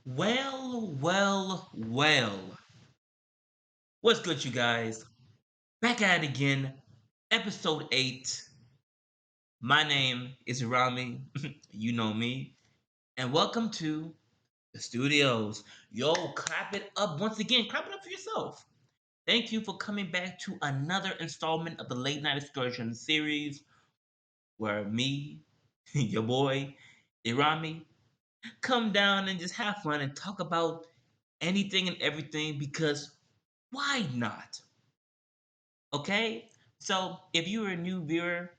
Well. What's good, you guys? Back at it again, episode 8. My name is Rami. You know me. And welcome to the studios. Yo, clap it up once again. Clap it up for yourself. Thank you for coming back to another installment of the Late Night Excursions series where me, your boy, Irami, come down and just have fun and talk about anything and everything because why not? Okay? So, if you are a new viewer,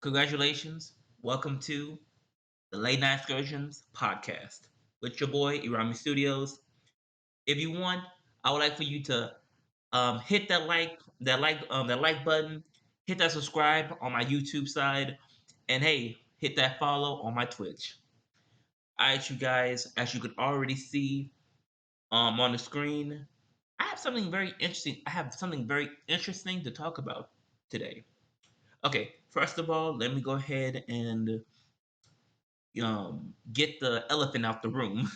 congratulations. Welcome to the Late Night Excursions podcast with your boy, Irami Studios. If you want, I would like for you to hit that like button, hit that subscribe on my YouTube side, and hey, hit that follow on my Twitch. Alright, you guys, as you can already see on the screen, I have something very interesting to talk about today. Okay, first of all, let me go ahead and get the elephant out the room.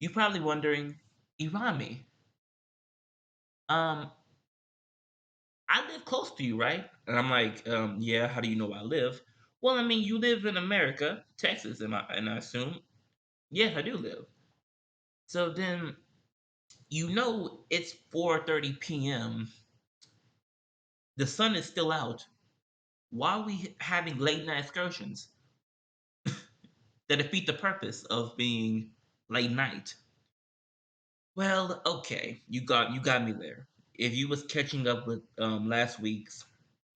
You're probably wondering, Irami, um, I live close to you, right? And I'm like, yeah. How do you know where I live? Well, I mean, you live in America, Texas, and I assume, yeah, I do live. So then, it's 4:30 p.m. The sun is still out. Why are we having late night excursions that defeat the purpose of being late night? Well, okay, you got me there. If you was catching up with last week's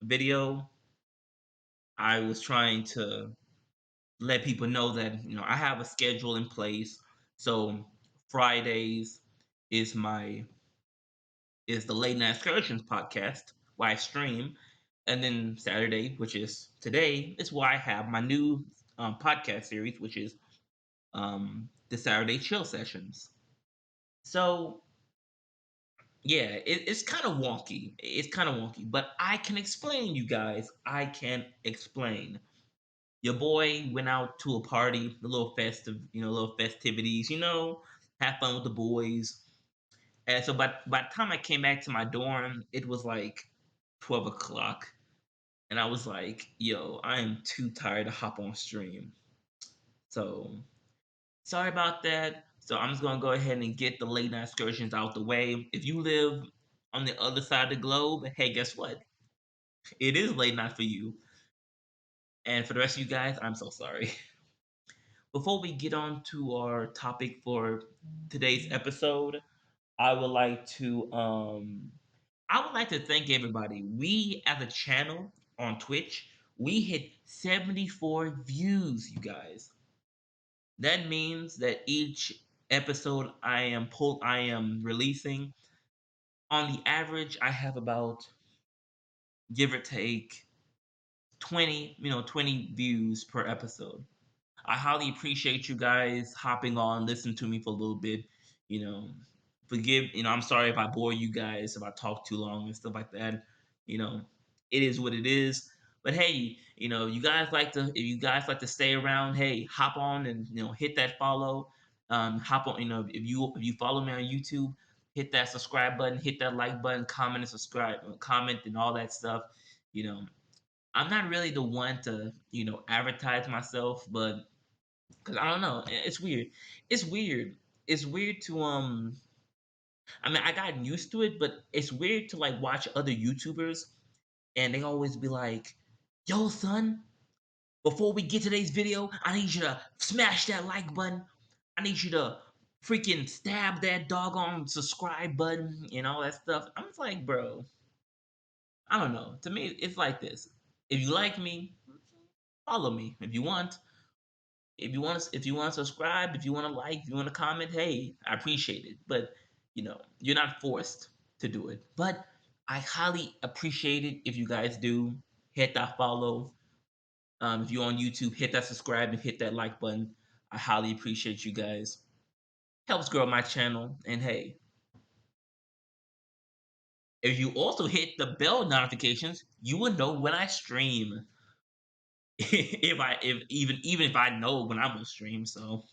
video, I was trying to let people know that I have a schedule in place. So Fridays is my is the Late Night Excursions podcast where I stream, and then Saturday, which is today, is where I have my new podcast series, which is the Saturday Chill Sessions. So yeah, it's kind of wonky. It's kind of wonky, but I can explain, you guys. I can explain. Your boy went out to a party, a little festive, little festivities, have fun with the boys. And so by the time I came back to my dorm, it was like 12 o'clock. And I was like, yo, I am too tired to hop on stream. So sorry about that. So I'm just gonna go ahead and get the late night excursions out the way. If you live on the other side of the globe, hey, guess what? It is late night for you. And for the rest of you guys, I'm so sorry. Before we get on to our topic for today's episode, I would like to thank everybody. We as a channel on Twitch, we hit 74 views, you guys. That means that each episode I am releasing, on the average, I have about, give or take, 20 views per episode. I highly appreciate you guys hopping on, listening to me for a little bit. You know, I'm sorry if I bore you guys, if I talk too long and stuff like that. You know, it is what it is. But hey, if you guys like to stay around, hey, hop on and hit that follow. Hop on, if you follow me on YouTube, hit that subscribe button, hit that like button, comment and subscribe, comment and all that stuff. You know, I'm not really the one to advertise myself, but because I don't know, it's weird. It's weird. It's weird to I mean, I got used to it, but it's weird to like watch other YouTubers and they always be like, "Yo, son, before we get to today's video, I need you to smash that like button. I need you to freaking stab that doggone subscribe button and all that stuff." I'm just like, bro, I don't know. To me, it's like this. If you like me, follow me. If you want to subscribe, if you want to like, if you want to comment, hey, I appreciate it. But you're not forced to do it. But I highly appreciate it if you guys do hit that follow. If you're on YouTube, hit that subscribe and hit that like button. I highly appreciate you guys. Helps grow my channel. And hey, if you also hit the bell notifications, you will know when I stream. If even if I know when I'm gonna stream. So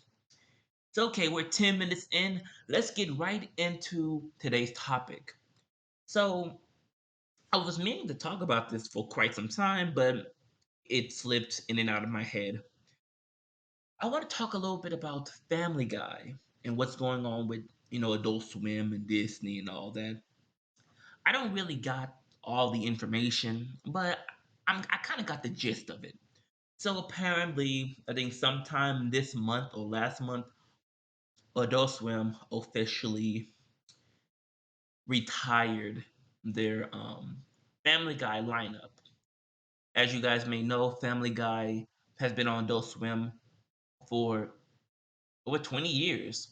So, okay, we're 10 minutes in. Let's get right into today's topic. So, I was meaning to talk about this for quite some time, but it slipped in and out of my head. I want to talk a little bit about Family Guy and what's going on with, Adult Swim and Disney and all that. I don't really got all the information, but I kind of got the gist of it. So apparently, I think sometime this month or last month, Adult Swim officially retired their Family Guy lineup. As you guys may know, Family Guy has been on Adult Swim for over 20 years.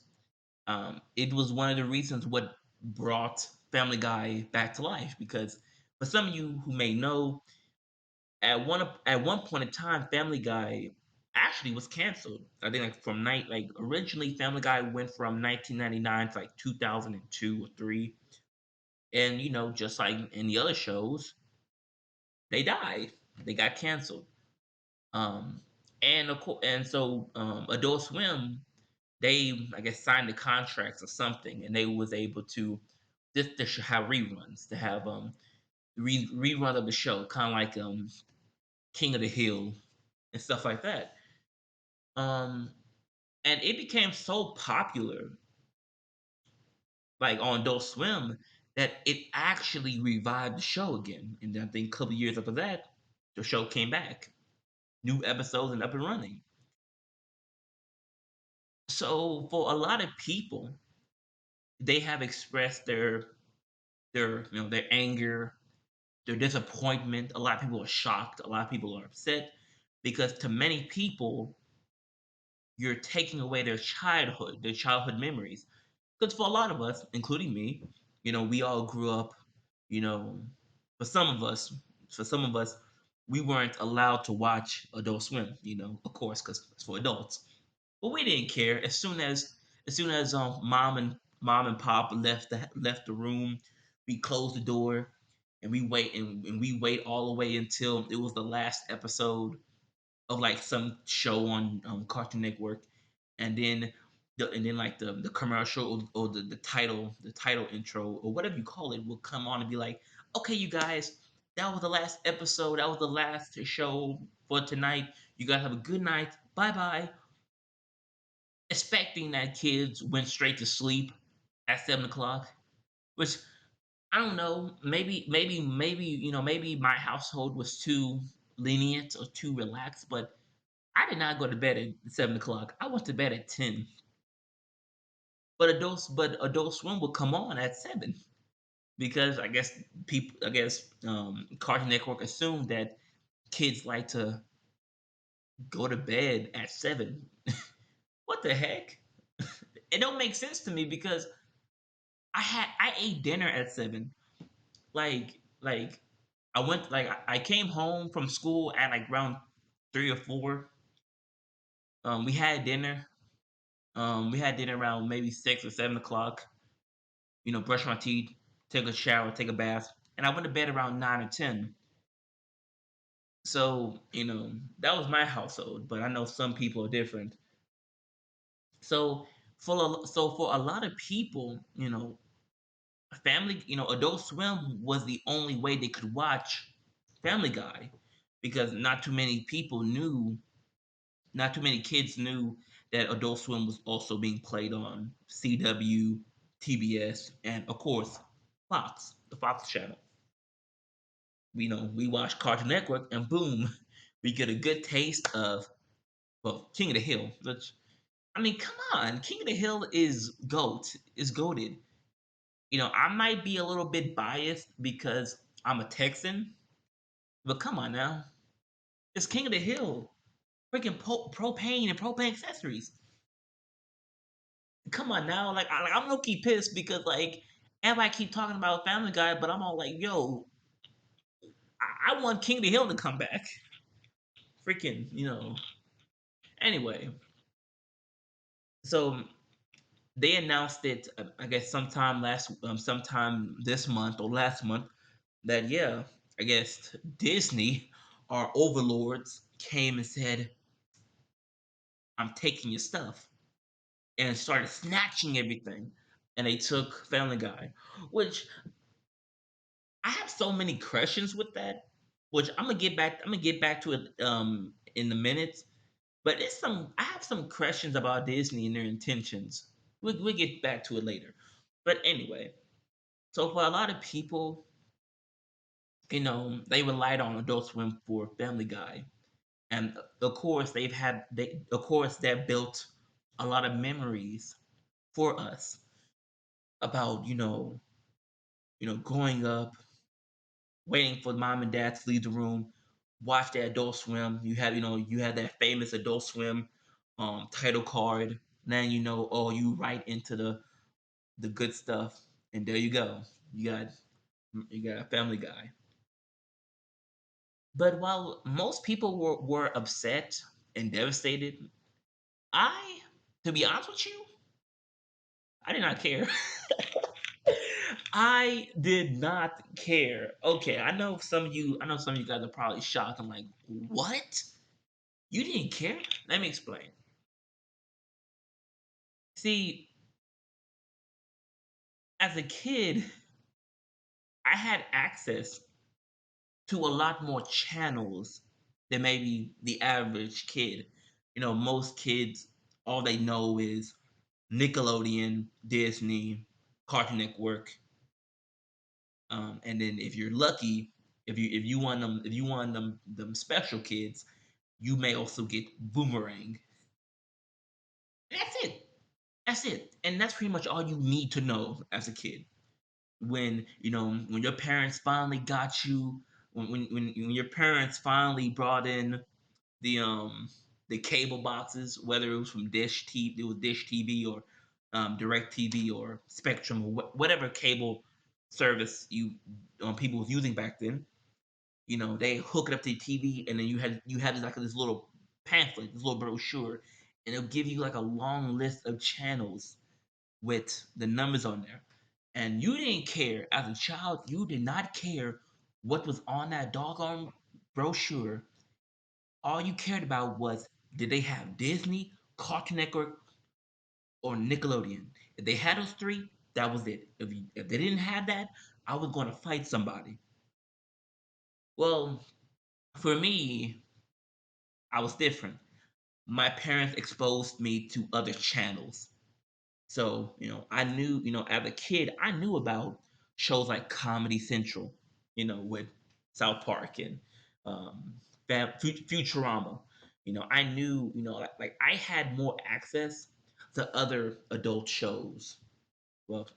It was one of the reasons what brought Family Guy back to life because for some of you who may know, at one point in time, Family Guy actually was canceled. I think like from night like originally Family Guy went from 1999 to like 2002 or three, and just like in the other shows, they died. They got canceled. Um, and of course, and so Adult Swim, they I guess signed the contracts or something, and they was able to just to have reruns, to have rerun of the show, kind of like King of the Hill and stuff like that. Um, and it became so popular, like on Adult Swim, that it actually revived the show again. And I think a couple years after that, the show came back, new episodes and up and running. So for a lot of people, they have expressed their anger, their disappointment. A lot of people are shocked. A lot of people are upset because to many people, you're taking away their childhood memories. Because for a lot of us, including me, we all grew up, you know, for some of us, for some of us, we weren't allowed to watch Adult Swim, of course, because it's for adults. But we didn't care. As soon as mom and pop left the room, we closed the door and we wait all the way until it was the last episode of like some show on Cartoon Network, and then like the commercial or the title intro or whatever you call it will come on and be like, okay, you guys, that was the last episode. That was the last show for tonight. You guys have a good night. Bye bye. Expecting that kids went straight to sleep at 7 o'clock, which I don't know. Maybe my household was too lenient or too relaxed, but I did not go to bed at 7 o'clock. I went to bed at 10. But Adult Swim would come on at 7 because I guess Cartoon Network assumed that kids like to go to bed at 7. What the heck? It don't make sense to me because I ate dinner at 7. Like I came home from school at like around 3 or 4. We had dinner. We had dinner around maybe 6 or 7 o'clock. Brush my teeth, take a shower, take a bath, and I went to bed around 9 or 10. So that was my household, but I know some people are different. So for a lot of people, Adult Swim was the only way they could watch Family Guy because not too many kids knew that Adult Swim was also being played on CW, TBS, and of course Fox, the Fox channel. We watch Cartoon Network, and boom, we get a good taste of King of the Hill. Which I mean, come on, King of the Hill is goated. I might be a little bit biased because I'm a Texan, but come on now, it's King of the Hill, freaking propane and propane accessories. Come on now, I'm low key pissed because like everybody keep talking about Family Guy, but I'm all like, yo, I want King of the Hill to come back. Freaking, Anyway, so they announced it, I guess sometime this month or last month, that yeah, I guess Disney, our overlords, came and said, "I'm taking your stuff." and started snatching everything. And they took Family Guy, which I have so many questions with that. Which I'm gonna get back. I'm gonna get back to it in a minute. But it's some. I have some questions about Disney and their intentions. We'll get back to it later. But anyway, so for a lot of people, they relied on Adult Swim for Family Guy, and of course of course that built a lot of memories for us about growing up, waiting for mom and dad to leave the room, watch that Adult Swim. You had that famous Adult Swim title card. Then oh, you right into the good stuff, and there you go. You got a Family Guy. But while most people were upset and devastated, I, to be honest with you, I did not care. I did not care. Okay, I know some of you guys are probably shocked. I'm like, what? You didn't care? Let me explain. See, as a kid, I had access to a lot more channels than maybe the average kid. Most kids, all they know is Nickelodeon, Disney, Cartoon Network, and then if you're lucky, if you want them special kids, you may also get Boomerang. That's it. That's it. And that's pretty much all you need to know as a kid. When your parents finally got you, when your parents finally brought in the um the cable boxes, whether it was from Dish TV or Direct TV or Spectrum or whatever cable service people was using back then. They hook it up to the TV, and then you had like this little pamphlet, this little brochure, and it'll give you like a long list of channels with the numbers on there. And you didn't care as a child. You did not care what was on that doggone brochure. All you cared about was, did they have Disney, Cartoon Network, or Nickelodeon? If they had those three, that was it. If they didn't have that, I was going to fight somebody. Well, for me, I was different. My parents exposed me to other channels. So, I knew, as a kid, I knew about shows like Comedy Central, with South Park and Futurama. I knew, like I had more access to other adult shows, well,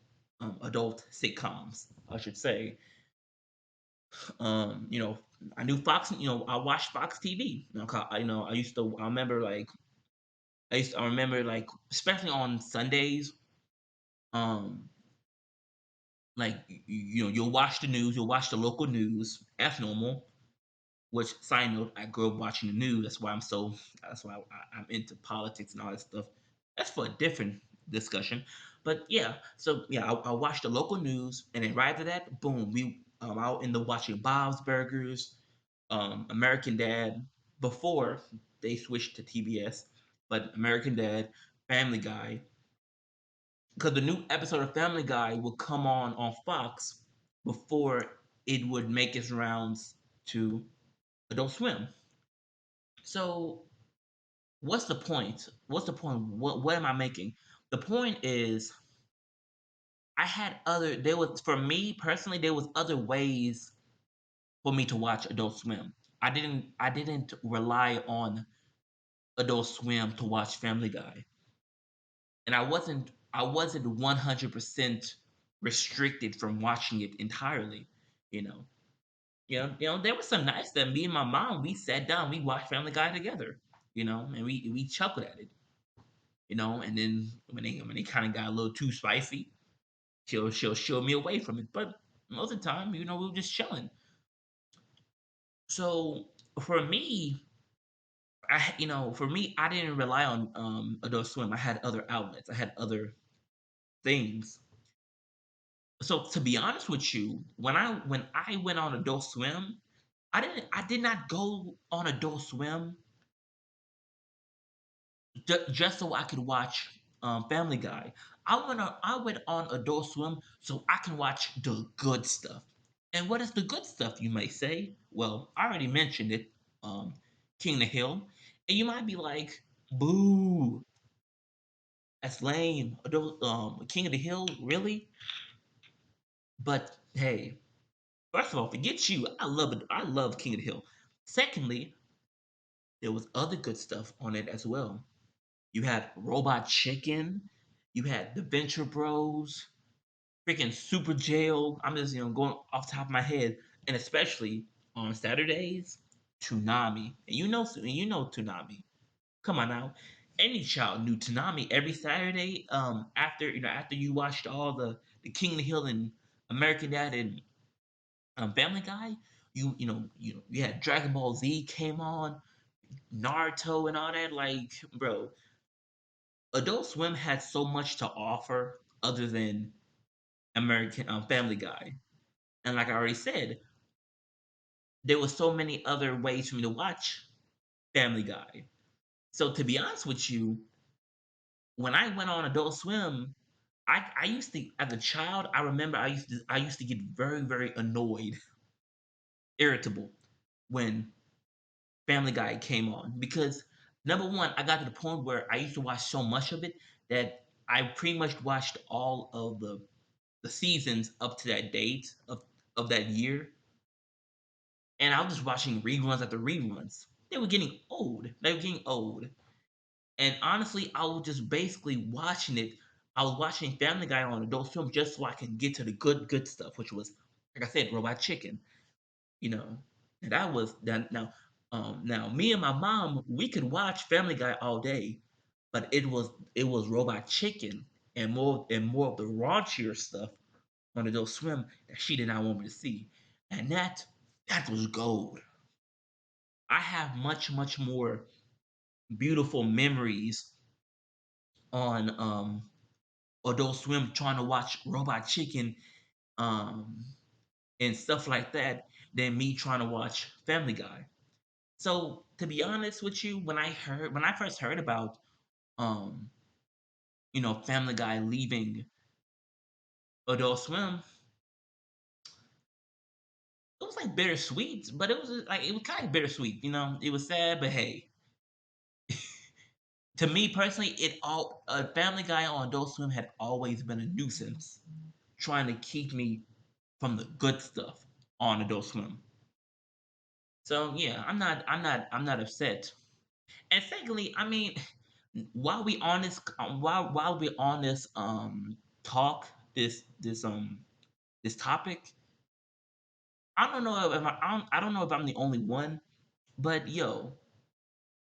adult sitcoms, I should say. Um, you know, I knew Fox. I watched Fox TV. I used to. I remember like, especially on Sundays. Um, you'll watch the news, you'll watch the local news. That's normal. Which, side note, I grew up watching the news. That's why I'm into politics and all that stuff. That's for a different discussion. But yeah, so yeah, I watched the local news, and then right after that, boom, we I ended up watching Bob's Burgers, American Dad, before they switched to TBS, but American Dad, Family Guy, because the new episode of Family Guy would come on Fox before it would make its rounds to Adult Swim. So what's the point? What's the point? What am I making? The point is, I had other. There was, for me personally, there was other ways for me to watch Adult Swim. I didn't rely on Adult Swim to watch Family Guy, and I wasn't 100% restricted from watching it entirely. You know, there was some nights that me and my mom, we sat down, we watched Family Guy together. And we chuckled at it. And then when they kind of got a little too spicy, she'll show me away from it. But most of the time, we were just chilling. So for me, I didn't rely on Adult Swim. I had other outlets. I had other things. So to be honest with you, when I went on Adult Swim, I did not go on Adult Swim just so I could watch Family Guy. I went on Adult Swim so I can watch the good stuff. And what is the good stuff, you may say? Well, I already mentioned it, um, King of the Hill. And you might be like, boo, that's lame. King of the Hill, really? But hey, first of all, forget you. I love it. I love King of the Hill. Secondly, there was other good stuff on it as well. You had Robot Chicken. You had The Venture Bros. Freaking Super Jail. I'm just going off the top of my head, and especially on Saturdays, Toonami. And you know Toonami. Come on now. Any child knew Toonami every Saturday. After you watched all the King of the Hill and American Dad and Family Guy, you had Dragon Ball Z came on, Naruto and all that. Like, bro, Adult Swim had so much to offer other than American Family Guy. And like I already said, there was so many other ways for me to watch Family Guy. So to be honest with you, when I went on Adult Swim, I used to, as a child, I remember I used to get very very annoyed, irritable when Family Guy came on because number one, I got to the point where I used to watch so much of it that I pretty much watched all of the seasons up to that date of that year, and I was just watching reruns after reruns. They were getting old. They were getting old. And honestly, I was just basically watching it. I was watching Family Guy on Adult Swim just so I can get to the good stuff, which was, like I said, Robot Chicken. You know, and that was that. Now me and my mom, we could watch Family Guy all day, but it was Robot Chicken and more of the raunchier stuff on Adult Swim that she did not want me to see, and that was gold. I have much much more beautiful memories on Adult Swim trying to watch Robot Chicken um and stuff like that than me trying to watch Family Guy. So to be honest with you, when I first heard about um Family Guy leaving Adult Swim, it was like bittersweet, but it was kind of bittersweet. It was sad, but hey, to me personally, Family Guy on Adult Swim had always been a nuisance, trying to keep me from the good stuff on Adult Swim. So yeah, I'm not upset. And secondly, I mean, while we on this talk this topic, I don't know if I'm the only one, but yo,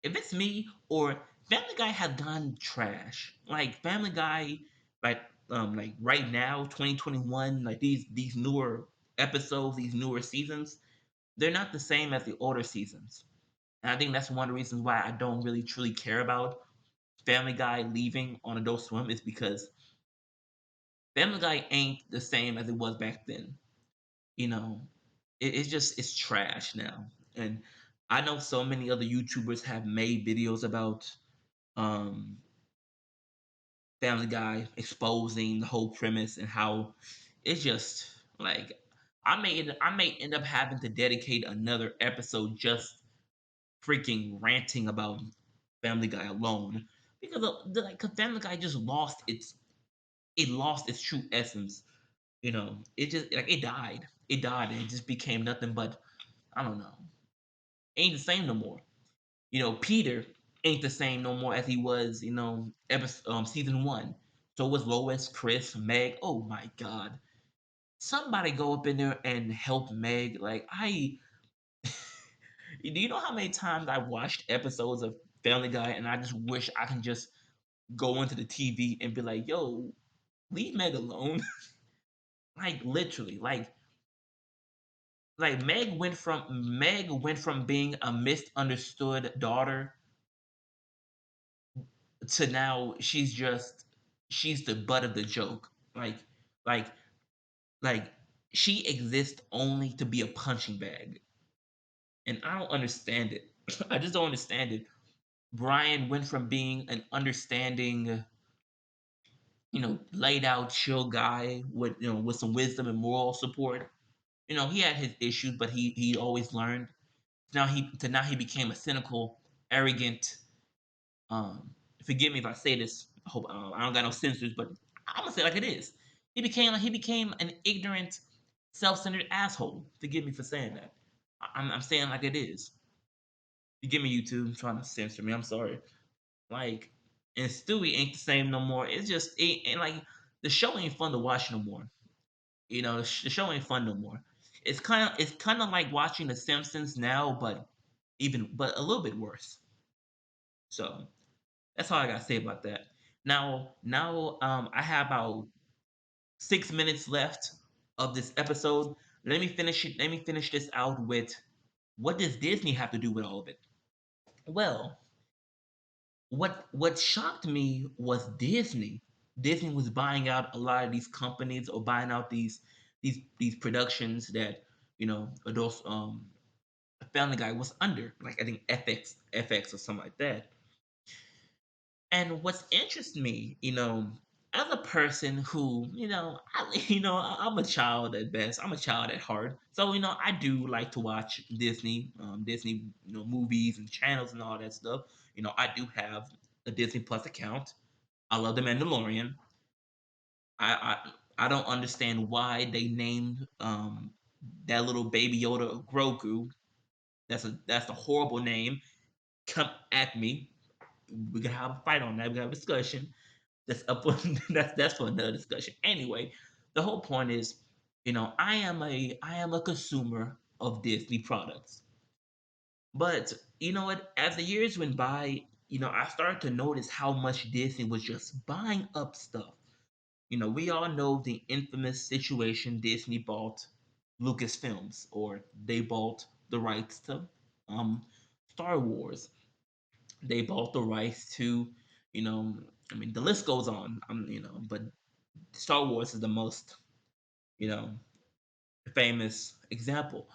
if it's me or Family Guy has gone trash. Like Family Guy, like right now, 2021, like these newer episodes, these newer seasons, they're not the same as the older seasons. And I think that's one of the reasons why I don't really truly care about Family Guy leaving on Adult Swim is because Family Guy ain't the same as it was back then. You know, it's trash now. And I know so many other YouTubers have made videos about um Family Guy exposing the whole premise and how it's just like I may end up having to dedicate another episode just freaking ranting about Family Guy alone because 'cause Family Guy just lost its true essence. It just like it died. It died and it just became nothing but I don't know. Ain't the same no more. Peter ain't the same no more as he was. Season one. So was Lois, Chris, Meg. Oh my God! Somebody go up in there and help Meg. Like I, do you know how many times I watched episodes of Family Guy and I just wish I can just go into the TV and be like, "Yo, leave Meg alone." Like literally, like Meg went from being a misunderstood daughter to now she's the butt of the joke. Like like she exists only to be a punching bag, and I don't understand it. I just don't understand it. Brian went from being an understanding laid out, chill guy with with some wisdom and moral support. He had his issues, but he always learned. Now he became a cynical, arrogant. Um, Forgive me if I say this. I hope I don't got no censors, but I'm gonna say it like it is. He became an ignorant, self-centered asshole. Forgive me for saying that. I'm saying like it is. Forgive me, YouTube, trying to censor me. I'm sorry. Like, and Stewie ain't the same no more. It's just and like the show ain't fun to watch no more. The show ain't fun no more. It's kind of like watching The Simpsons now, but a little bit worse. So that's all I gotta say about that. Now, I have about 6 minutes left of this episode. Let me finish it. Let me finish this out with what does Disney have to do with all of it? Well, what shocked me was Disney. Disney was buying out a lot of these companies or buying out these productions that those Family Guy was under, like I think FX or something like that. And what's interests me, as a person who, I'm a child at best. I'm a child at heart. So, I do like to watch Disney, movies and channels and all that stuff. I do have a Disney Plus account. I love The Mandalorian. I don't understand why they named that little baby Yoda Grogu. That's a horrible name. Come at me. We can have a fight on that. We can have a discussion. That's up for that's for another discussion. Anyway, the whole point is, I am a consumer of Disney products. But you know what? As the years went by, I started to notice how much Disney was just buying up stuff. We all know the infamous situation Disney bought Lucasfilms, or they bought the rights to Star Wars. They bought the rights to, I mean, the list goes on. But Star Wars is the most, you know, famous example.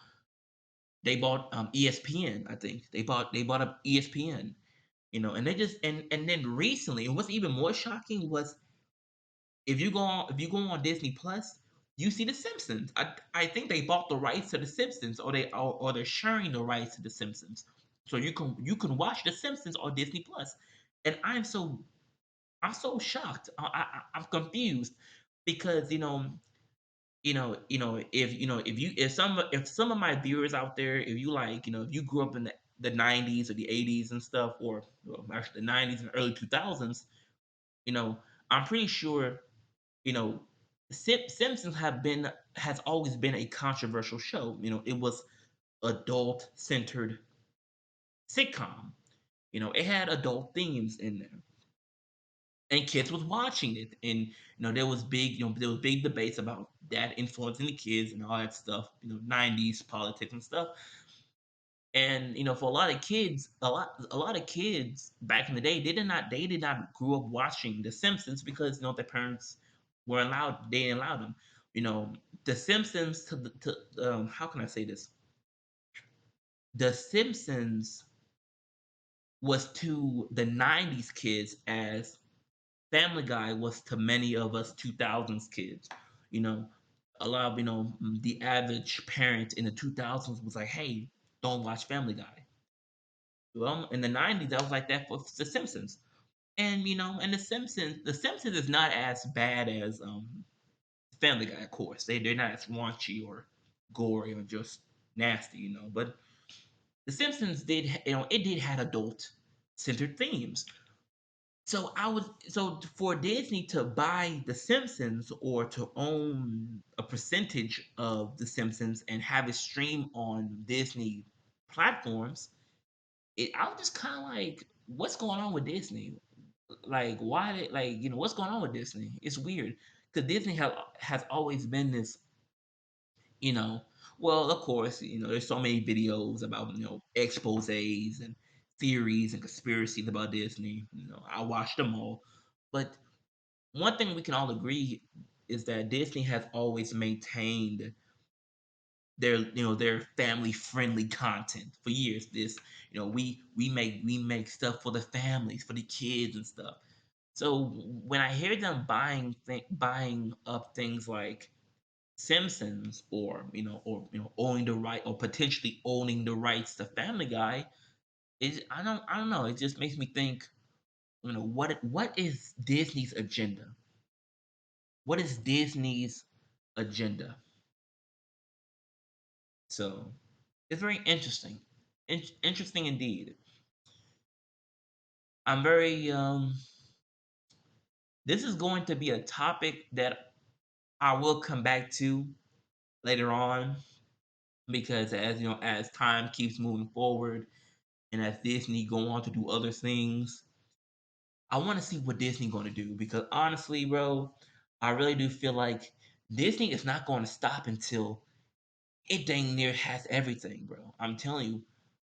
They bought ESPN. I think they bought up ESPN. And they just and then recently, and what's even more shocking was if you go on Disney Plus, you see The Simpsons. I think they bought the rights to The Simpsons, or they're sharing the rights to The Simpsons. So you can watch The Simpsons on Disney Plus, and I'm so shocked. I'm confused because if some of my viewers out there, if you like, if you grew up in the 90s or the 80s and stuff, or well, actually the 90s and early 2000s, you know, I'm pretty sure Simpsons has always been a controversial show. It was adult centered sitcom. It had adult themes in there, and kids was watching it, and there was big debates about that influencing the kids and all that stuff. 90s politics and stuff. And for a lot of kids back in the day, they did not grow up watching The Simpsons because their parents were allowed they didn't allow them. The Simpsons how can I say this? The Simpsons was to the 90s kids as Family Guy was to many of us 2000s kids. You know, a lot of the average parent in the 2000s was like, "Hey, don't watch Family Guy." Well, in the 90s, that was like that for The Simpsons. And The Simpsons is not as bad as Family Guy, of course. They're not as raunchy or gory or just nasty, but The Simpsons it did had adult centered themes. So for Disney to buy The Simpsons, or to own a percentage of The Simpsons and have it stream on Disney platforms, I was just kind of like, what's going on with Disney? Like, why did what's going on with Disney? It's weird because Disney has always been this, you know. Well, of course, there's so many videos about exposés and theories and conspiracies about Disney. I watched them all, but one thing we can all agree is that Disney has always maintained their family friendly content for years. We make stuff for the families, for the kids and stuff. So when I hear them buying up things like Simpsons, or owning the right, or potentially owning the rights to Family Guy, I don't know. It just makes me think, what is Disney's agenda? What is Disney's agenda? So it's very interesting. Interesting indeed. I'm very This is going to be a topic that I will come back to later on, because as time keeps moving forward, and as Disney go on to do other things, I want to see what Disney going to do, because honestly, bro, I really do feel like Disney is not going to stop until it dang near has everything, bro. I'm telling you.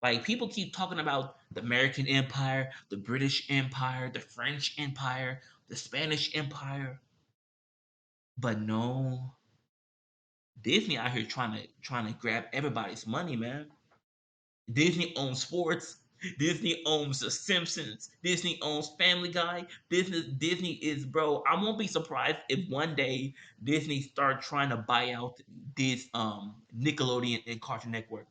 Like, people keep talking about the American Empire, the British Empire, the French Empire, the Spanish Empire, but no, Disney out here trying to grab everybody's money, man. Disney owns sports. Disney owns The Simpsons. Disney owns Family Guy. Disney is, bro. I won't be surprised if one day Disney start trying to buy out this Nickelodeon and Cartoon Network.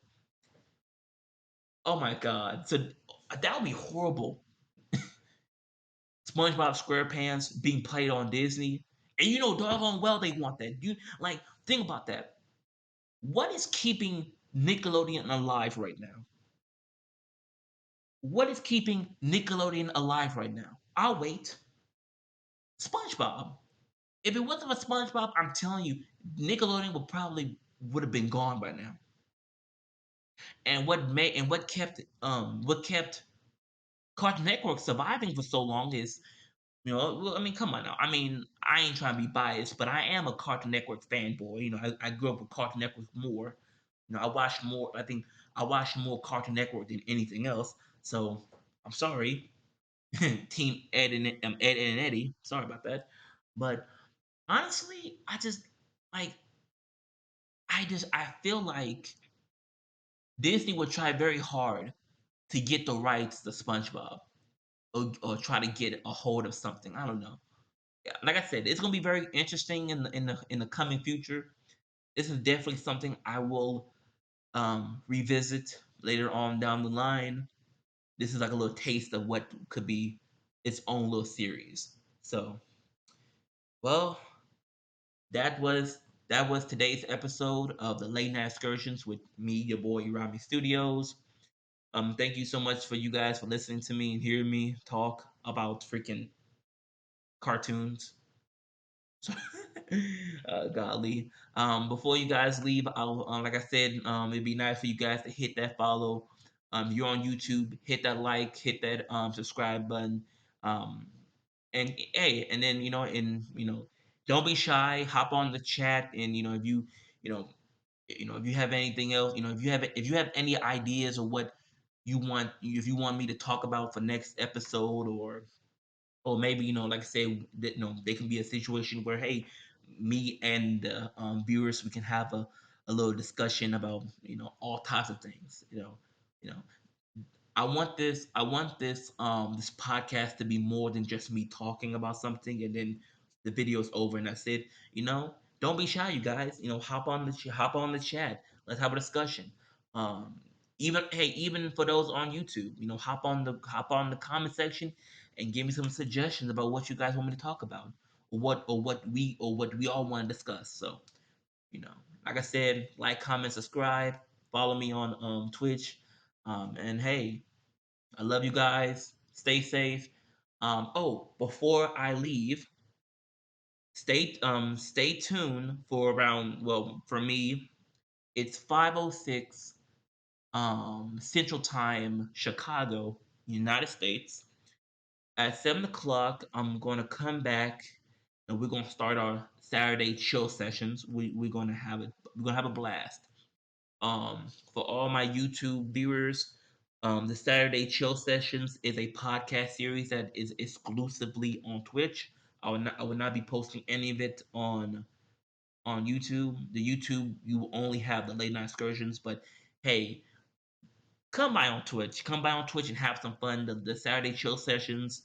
Oh my god! So that would be horrible. SpongeBob SquarePants being played on Disney, and doggone well they want that. You like think about that. What is keeping Nickelodeon alive right now? What is keeping Nickelodeon alive right now? I'll wait. SpongeBob. If it wasn't for SpongeBob, I'm telling you, Nickelodeon would have been gone by now. And what kept Cartoon Network surviving for so long is, well, I mean, come on now. I mean, I ain't trying to be biased, but I am a Cartoon Network fanboy. I grew up with Cartoon Network more. I watched more. I think I watched more Cartoon Network than anything else. So I'm sorry, Team Ed and Eddie. Sorry about that, but honestly, like I feel like Disney would try very hard to get the rights to SpongeBob, or try to get a hold of something. I don't know. Yeah, like I said, it's gonna be very interesting in the coming future. This is definitely something I will revisit later on down the line. This is like a little taste of what could be its own little series. So, well, that was that was today's episode of the Late Night Excursions with me, your boy Urami Studios. Thank you so much for you guys for listening to me and hearing me talk about freaking cartoons. So, golly. Before you guys leave, I'll like I said, it'd be nice for you guys to hit that follow. You're on YouTube, hit that like, hit that subscribe button. Um, and hey, and then don't be shy. Hop on the chat, and if you know if you have anything else, if you have any ideas or what if you want me to talk about for next episode, or maybe like I say, that they can be a situation where, hey, me and the viewers, we can have a little discussion about all types of things. You know I want this podcast to be more than just me talking about something, and then the video's over and that's it. Don't be shy, you guys. Hop on the chat. Let's have a discussion. Um, even for those on YouTube, hop on the comment section and give me some suggestions about what you guys want me to talk about, or what we all want to discuss. So, you know, like I said, like, comment, subscribe, follow me on Twitch, and hey, I love you guys. Stay safe. Before I leave, stay tuned for around, well, for me, it's 5:06 Central Time, Chicago, United States. At 7 o'clock, I'm gonna come back and we're gonna start our Saturday chill sessions. We're gonna have a blast. For all my YouTube viewers, the Saturday Chill Sessions is a podcast series that is exclusively on Twitch. I will not be posting any of it on YouTube. The YouTube, you will only have the Late Night Excursions, but hey, come by on Twitch. Come by on Twitch and have some fun. The Saturday Chill Sessions.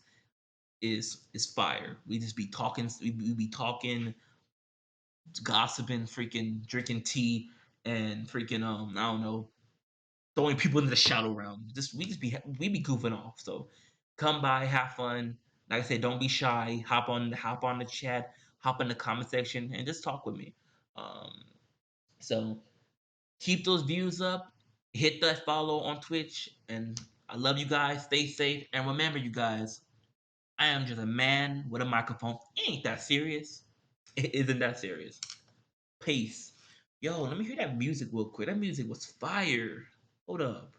is fire. We just be talking. We be talking, gossiping, freaking drinking tea, and freaking I don't know, throwing people into the shadow realm. Just we be goofing off. So come by, have fun. Like I said, don't be shy. Hop on the chat, hop in the comment section, and just talk with me. Um, so keep those views up. Hit that follow on Twitch, and I love you guys. Stay safe, and remember, you guys, I am just a man with a microphone. It ain't that serious. It isn't that serious. Peace. Yo, let me hear that music real quick. That music was fire. Hold up.